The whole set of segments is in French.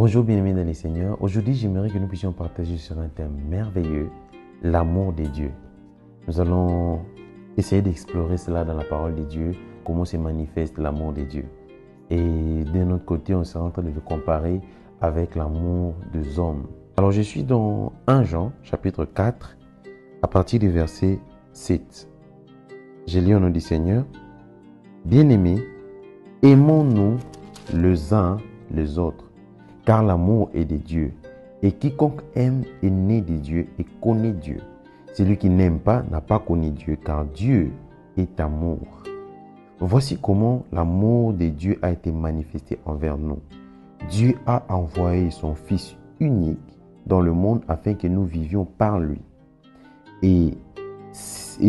Bonjour, bien-aimés dans les Seigneurs. Aujourd'hui, j'aimerais que nous puissions partager sur un thème merveilleux, l'amour de Dieu. Nous allons essayer d'explorer cela dans la parole de Dieu, comment se manifeste l'amour de Dieu. Et d'un autre côté, on sera en train de le comparer avec l'amour des hommes. Alors, je suis dans 1 Jean, chapitre 4, à partir du verset 7. J'ai lu au nom du Seigneur. Bien-aimés, aimons-nous les uns les autres, car l'amour est de Dieu. Et quiconque aime est né de Dieu et connaît Dieu. Celui qui n'aime pas n'a pas connu Dieu, car Dieu est amour. Voici comment l'amour de Dieu a été manifesté envers nous. Dieu a envoyé son Fils unique dans le monde afin que nous vivions par lui. Et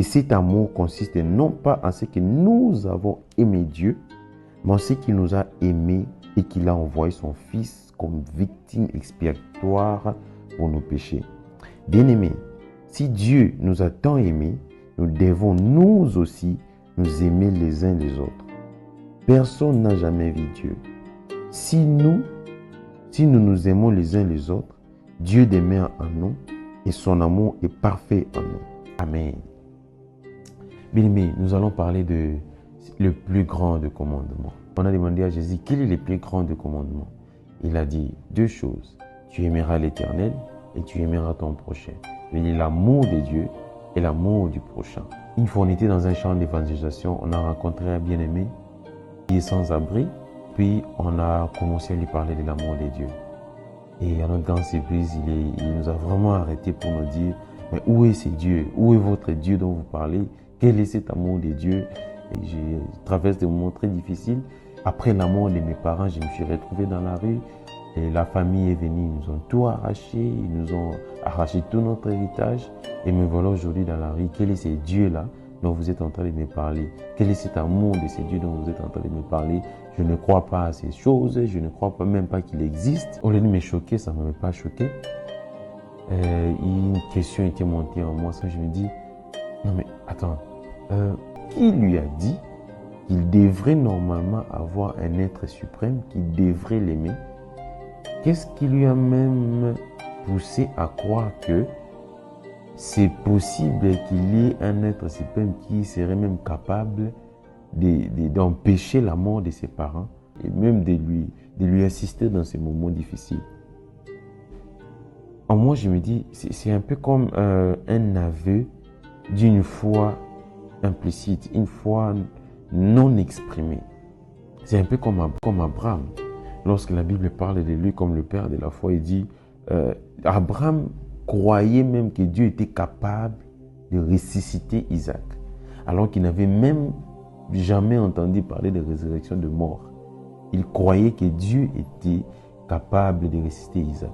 cet amour consiste non pas en ce que nous avons aimé Dieu, mais en ce qu'il nous a aimés et qu'il a envoyé son Fils comme victime expiatoire pour nos péchés. Bien-aimés, si Dieu nous a tant aimés, nous devons nous aussi nous aimer les uns les autres. Personne n'a jamais vu Dieu. Si nous nous aimons les uns les autres, Dieu demeure en nous et son amour est parfait en nous. Amen. Bien-aimés, nous allons parler de le plus grand des commandements. On a demandé à Jésus quel est le plus grand des commandements. Il a dit 2 choses. Tu aimeras l'Éternel et tu aimeras ton prochain. Il y a l'amour de Dieu et l'amour du prochain. Une fois, on était dans un champ d'évangélisation, on a rencontré un bien-aimé qui est sans abri. Puis, on a commencé à lui parler de l'amour de Dieu. Et à notre grande surprise, il nous a vraiment arrêté pour nous dire, mais où est ce Dieu? Où est votre Dieu dont vous parlez? Quel est cet amour de Dieu? Et j'ai traversé des moments très difficiles. Après la mort de mes parents, je me suis retrouvé dans la rue. Et la famille est venue, ils nous ont tout arraché, ils nous ont arraché tout notre héritage. Et me voilà aujourd'hui dans la rue. Quel est ce Dieu-là dont vous êtes en train de me parler? Quel est cet amour de ce Dieu dont vous êtes en train de me parler? Je ne crois pas à ces choses, je ne crois pas même pas qu'il existe. Au lieu de me choquer, ça ne m'avait pas choqué. Une question était montée en moi, ça je me dis, non mais attends, qui lui a dit qu'il devrait normalement avoir un être suprême, qu'il devrait l'aimer? Qu'est-ce qui lui a même poussé à croire que c'est possible qu'il y ait un être suprême qui serait même capable d'empêcher la mort de ses parents et même de lui assister dans ces moments difficiles? En moi, je me dis, c'est un peu comme un aveu d'une foi implicite, une foi non exprimée. C'est un peu comme Abraham. Lorsque la Bible parle de lui comme le père de la foi, il dit, Abraham croyait même que Dieu était capable de ressusciter Isaac, alors qu'il n'avait même jamais entendu parler de résurrection de mort. Il croyait que Dieu était capable de ressusciter Isaac.